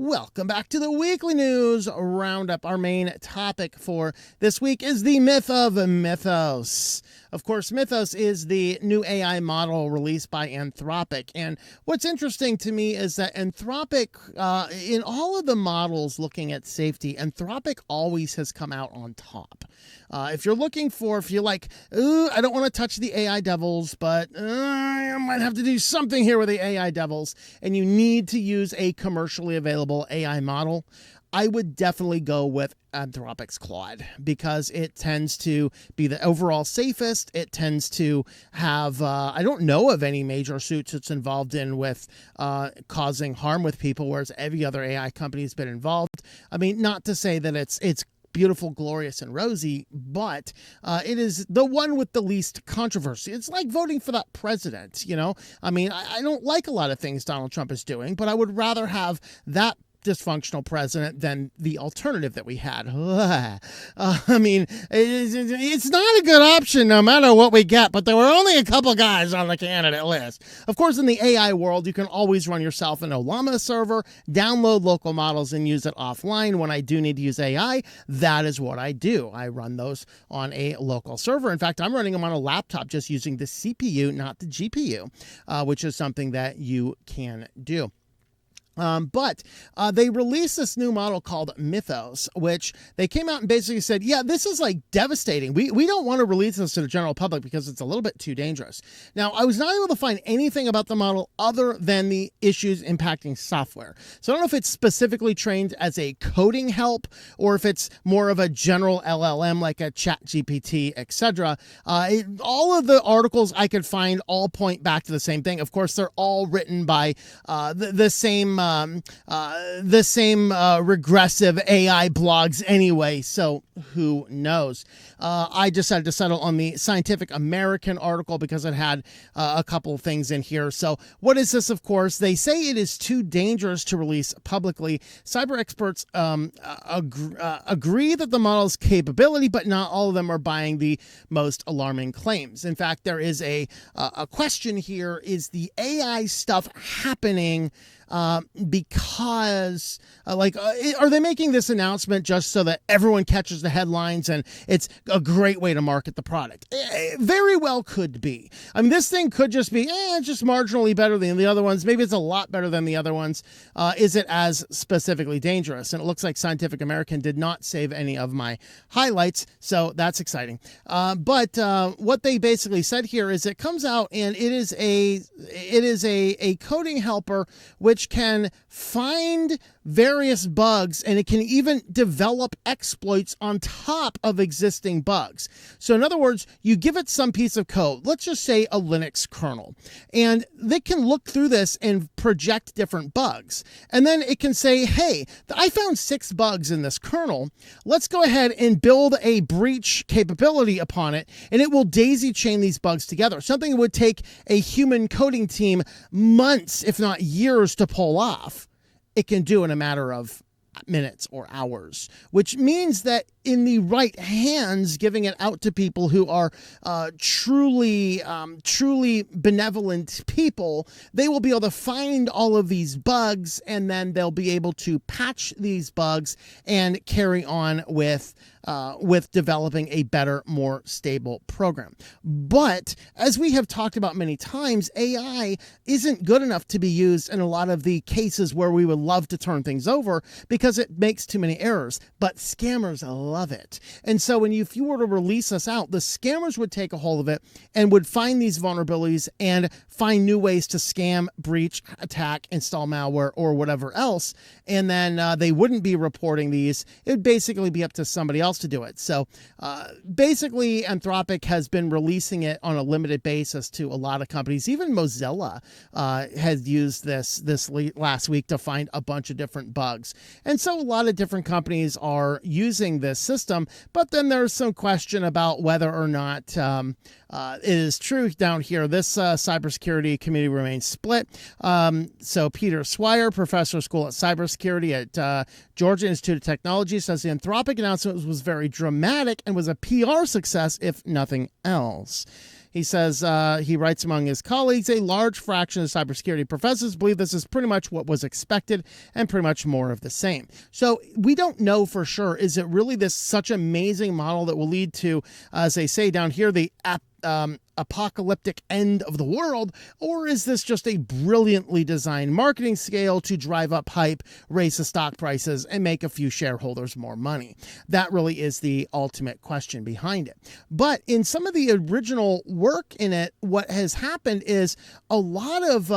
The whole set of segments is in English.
Welcome back to the weekly news roundup. Our main topic for this week is the myth of Mythos. Of course, Mythos is the new AI model released by Anthropic. And what's interesting to me is that Anthropic, in all of the models looking at safety, Anthropic always has come out on top. If you're like, ooh, I don't want to touch the AI devils, but I might have to do something here with the AI devils, and you need to use a commercially available AI model, I would definitely go with Anthropic's Claude because it tends to be the overall safest. It tends to have, I don't know of any major suits it's involved in with causing harm with people, whereas every other AI company has been involved. I mean, not to say that it's beautiful, glorious, and rosy, but it is the one with the least controversy. It's like voting for that president, you know? I mean, I don't like a lot of things Donald Trump is doing, but I would rather have that dysfunctional president than the alternative that we had. I mean, it's not a good option no matter what we get, but there were only a couple guys on the candidate list. Of course, in the AI world, you can always run yourself an Llama server, download local models, and use it offline. When I do need to use AI, that is what I do. I run those on a local server. In fact, I'm running them on a laptop just using the CPU, not the GPU, which is something that you can do. But they released this new model called Mythos, which they came out and basically said, yeah, this is like devastating. We don't want to release this to the general public because it's a little bit too dangerous. Now, I was not able to find anything about the model other than the issues impacting software. So I don't know if it's specifically trained as a coding help or if it's more of a general LLM like a ChatGPT, etc. All of the articles I could find all point back to the same thing. Of course, they're all written by the same regressive AI blogs anyway, so who knows? I decided to settle on the Scientific American article because it had a couple of things in here. So what is this? Of course, they say it is too dangerous to release publicly. Cyber experts agree that the model's capability, but not all of them are buying the most alarming claims. In fact, there is a question here. Is the AI stuff happening because are they making this announcement just so that everyone catches the headlines and it's a great way to market the product? Very well could be. I mean, this thing could just be just marginally better than the other ones. Maybe it's a lot better than the other ones. Is it as specifically dangerous? And it looks like Scientific American did not save any of my highlights, so that's exciting. But what they basically said here is it comes out and it is a coding helper which can find various bugs, and it can even develop exploits on top of existing bugs. So in other words, you give it some piece of code, let's just say a Linux kernel, and they can look through this and project different bugs. And then it can say, hey, I found 6 bugs in this kernel. Let's go ahead and build a breach capability upon it, and it will daisy chain these bugs together. Something that would take a human coding team months, if not years, to pull off. It can do in a matter of minutes or hours, which means that in the right hands, giving it out to people who are truly benevolent people, they will be able to find all of these bugs, and then they'll be able to patch these bugs and carry on with developing a better, more stable program. But as we have talked about many times, AI isn't good enough to be used in a lot of the cases where we would love to turn things over because it makes too many errors. But scammers love it. And so if you were to release this out, the scammers would take a hold of it and would find these vulnerabilities and find new ways to scam, breach, attack, install malware, or whatever else. And then they wouldn't be reporting these. It would basically be up to somebody else to do it. So basically, Anthropic has been releasing it on a limited basis to a lot of companies. Even Mozilla has used this last week to find a bunch of different bugs. And so a lot of different companies are using this system, but then there's some question about whether or not it is true down here. This cybersecurity community remains split. So Peter Swire, professor of school at cybersecurity at Georgia Institute of Technology, says the Anthropic announcement was very dramatic and was a PR success, if nothing else. He says, he writes among his colleagues, a large fraction of cybersecurity professors believe this is pretty much what was expected and pretty much more of the same. So we don't know for sure. Is it really this such amazing model that will lead to, as they say down here, the apocalyptic end of the world, or is this just a brilliantly designed marketing scale to drive up hype, raise the stock prices, and make a few shareholders more money? That really is the ultimate question behind it. But in some of the original work in it, what has happened is a lot of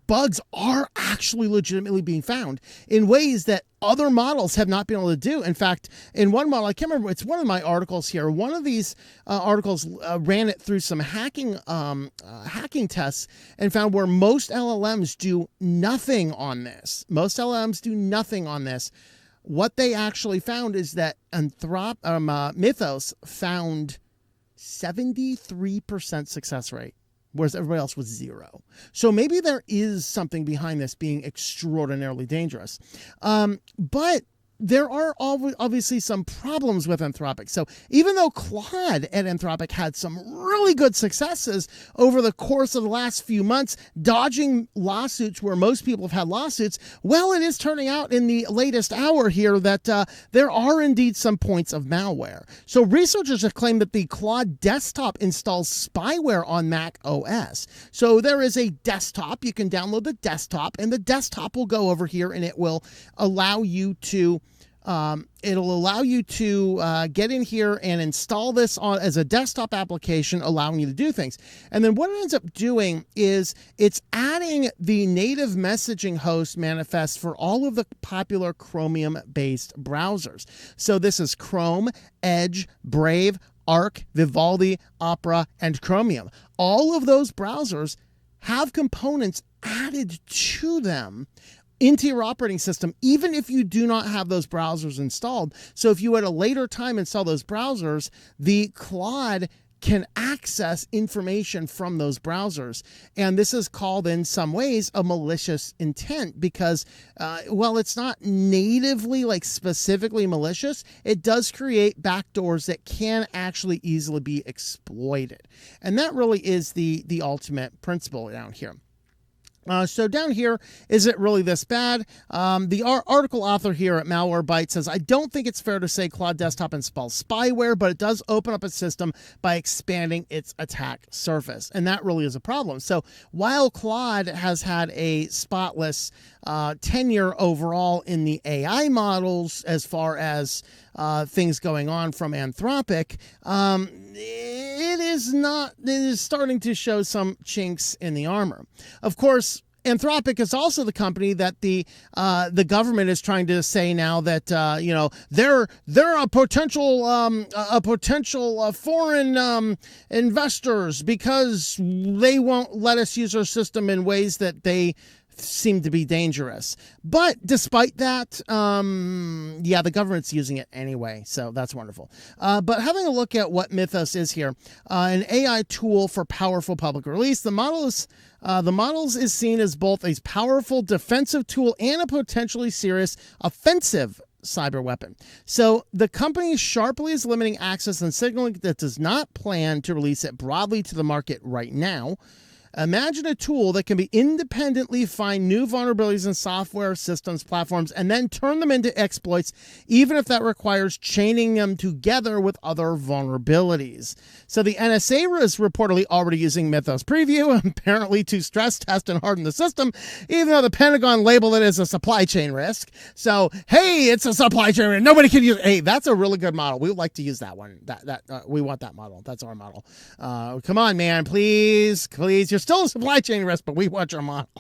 bugs are actually legitimately being found in ways that other models have not been able to do. In fact, in one model, I can't remember, it's one of my articles here. One of these articles ran it through some hacking tests and found where most LLMs do nothing on this. What they actually found is that Mythos found 73% success rate, whereas everybody else was 0. So maybe there is something behind this being extraordinarily dangerous. But there are obviously some problems with Anthropic. So even though Claude at Anthropic had some really good successes over the course of the last few months, dodging lawsuits where most people have had lawsuits, well, it is turning out in the latest hour here that there are indeed some points of malware. So researchers have claimed that the Claude desktop installs spyware on Mac OS. So there is a desktop. You can download the desktop, and the desktop will go over here, and it will allow you to get in here and install this as a desktop application, allowing you to do things. And then what it ends up doing is it's adding the native messaging host manifest for all of the popular Chromium-based browsers. So this is Chrome, Edge, Brave, Arc, Vivaldi, Opera, and Chromium. All of those browsers have components added to them into your operating system, even if you do not have those browsers installed. So if you at a later time install those browsers, the Claude can access information from those browsers. And this is called in some ways a malicious intent because, while it's not natively, like specifically malicious, it does create backdoors that can actually easily be exploited. And that really is the ultimate principle down here. So down here, is it really this bad? The article author here at Malwarebytes says, I don't think it's fair to say Claude Desktop installs spyware, but it does open up a system by expanding its attack surface. And that really is a problem. So while Claude has had a spotless tenure overall in the AI models as far as things going on from Anthropic, it is starting to show some chinks in the armor. Of course, Anthropic is also the company that the government is trying to say now that they're a potential foreign investors because they won't let us use our system in ways that they seem to be dangerous. But despite that, the government's using it anyway, so that's wonderful. But having a look at what Mythos is here, an AI tool for powerful public release, the models is seen as both a powerful defensive tool and a potentially serious offensive cyber weapon. So the company sharply is limiting access and signaling that does not plan to release it broadly to the market right now. Imagine a tool that can be independently find new vulnerabilities in software, systems, platforms, and then turn them into exploits, even if that requires chaining them together with other vulnerabilities. So the NSA is reportedly already using Mythos Preview, apparently to stress test and harden the system, even though the Pentagon labeled it as a supply chain risk. So, hey, it's a supply chain risk. Nobody can use it. Hey, that's a really good model. We would like to use that one. We want that model. That's our model. Come on, man. Please. You're still a supply chain risk, but we want your model.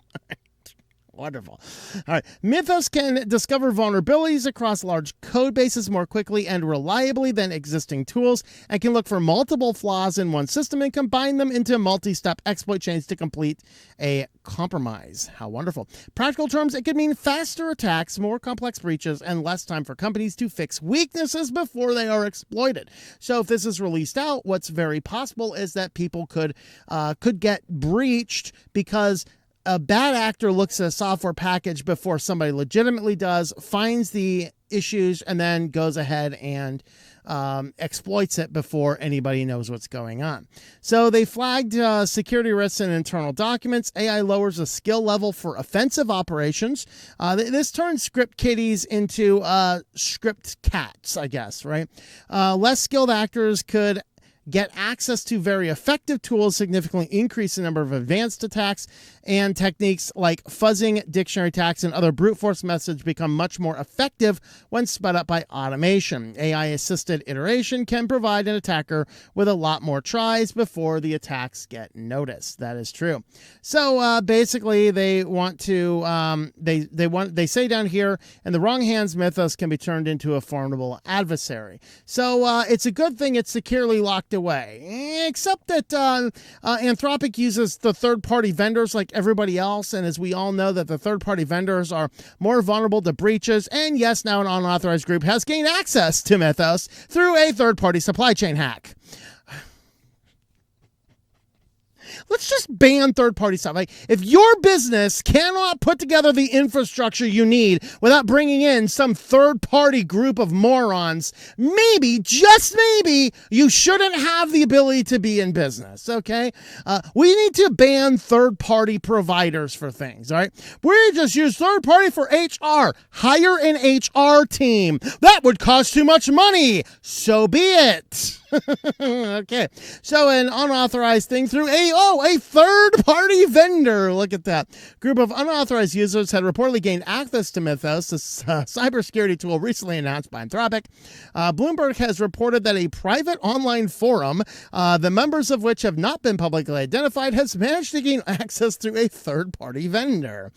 Wonderful. All right. Mythos can discover vulnerabilities across large code bases more quickly and reliably than existing tools and can look for multiple flaws in one system and combine them into multi-step exploit chains to complete a compromise. How wonderful. Practical terms, it could mean faster attacks, more complex breaches, and less time for companies to fix weaknesses before they are exploited. So if this is released out, what's very possible is that people could get breached because a bad actor looks at a software package before somebody legitimately does, finds the issues and then goes ahead and exploits it before anybody knows what's going on. So they flagged security risks in internal documents. AI lowers the skill level for offensive operations. This turns script kiddies into script cats, I guess, right? Less skilled actors could get access to very effective tools, significantly increase the number of advanced attacks, and techniques like fuzzing, dictionary attacks, and other brute force methods become much more effective when sped up by automation. AI-assisted iteration can provide an attacker with a lot more tries before the attacks get noticed. That is true. So basically, they want to they say down here, in the wrong hands, Mythos can be turned into a formidable adversary. So it's a good thing it's securely locked away, except that Anthropic uses the third-party vendors like everybody else, and as we all know that the third-party vendors are more vulnerable to breaches, and yes, now an unauthorized group has gained access to Mythos through a third-party supply chain hack. Let's just ban third-party stuff. Like, if your business cannot put together the infrastructure you need without bringing in some third-party group of morons, maybe, just maybe, you shouldn't have the ability to be in business, okay? We need to ban third-party providers for things, all right? We just use third-party for HR. Hire an HR team. That would cost too much money. So be it. Okay, so an unauthorized thing through a third-party vendor. Look at that. Group of unauthorized users had reportedly gained access to Mythos, this cybersecurity tool recently announced by Anthropic. Bloomberg has reported that a private online forum, the members of which have not been publicly identified, has managed to gain access through a third-party vendor.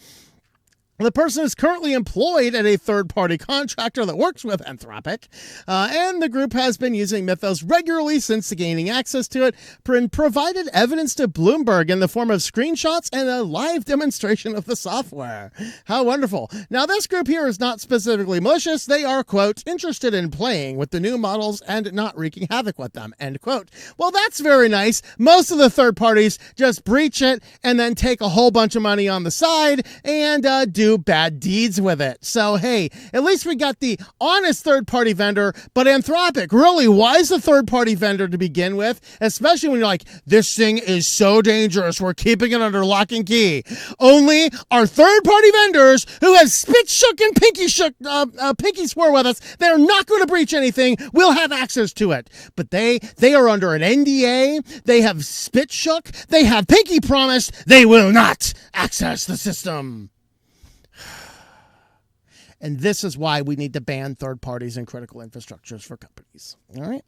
The person is currently employed at a third-party contractor that works with Anthropic, and the group has been using Mythos regularly since gaining access to it, and provided evidence to Bloomberg in the form of screenshots and a live demonstration of the software. How wonderful. Now, this group here is not specifically malicious. They are, quote, interested in playing with the new models and not wreaking havoc with them, end quote. Well, that's very nice. Most of the third parties just breach it and then take a whole bunch of money on the side and do bad deeds with it. So, hey, at least we got the honest third-party vendor, but Anthropic, really, why is the third-party vendor to begin with? Especially when you're like, this thing is so dangerous, we're keeping it under lock and key. Only our third-party vendors who have spit shook and pinky swore with us, they're not going to breach anything, we'll have access to it. But they are under an NDA, they have spit shook, they have pinky promised, they will not access the system. And this is why we need to ban third parties and critical infrastructures for companies. All right.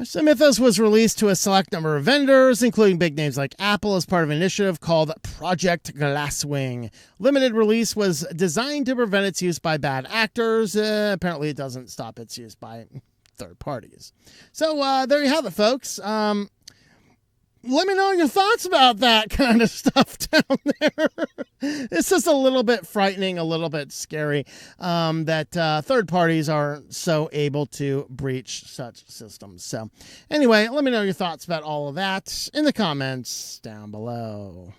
So Mythos was released to a select number of vendors, including big names like Apple, as part of an initiative called Project Glasswing. Limited release was designed to prevent its use by bad actors. Apparently, it doesn't stop its use by third parties. So there you have it, folks. Let me know your thoughts about that kind of stuff down there. It's just a little bit frightening, a little bit scary that third parties are so able to breach such systems. So anyway, let me know your thoughts about all of that in the comments down below.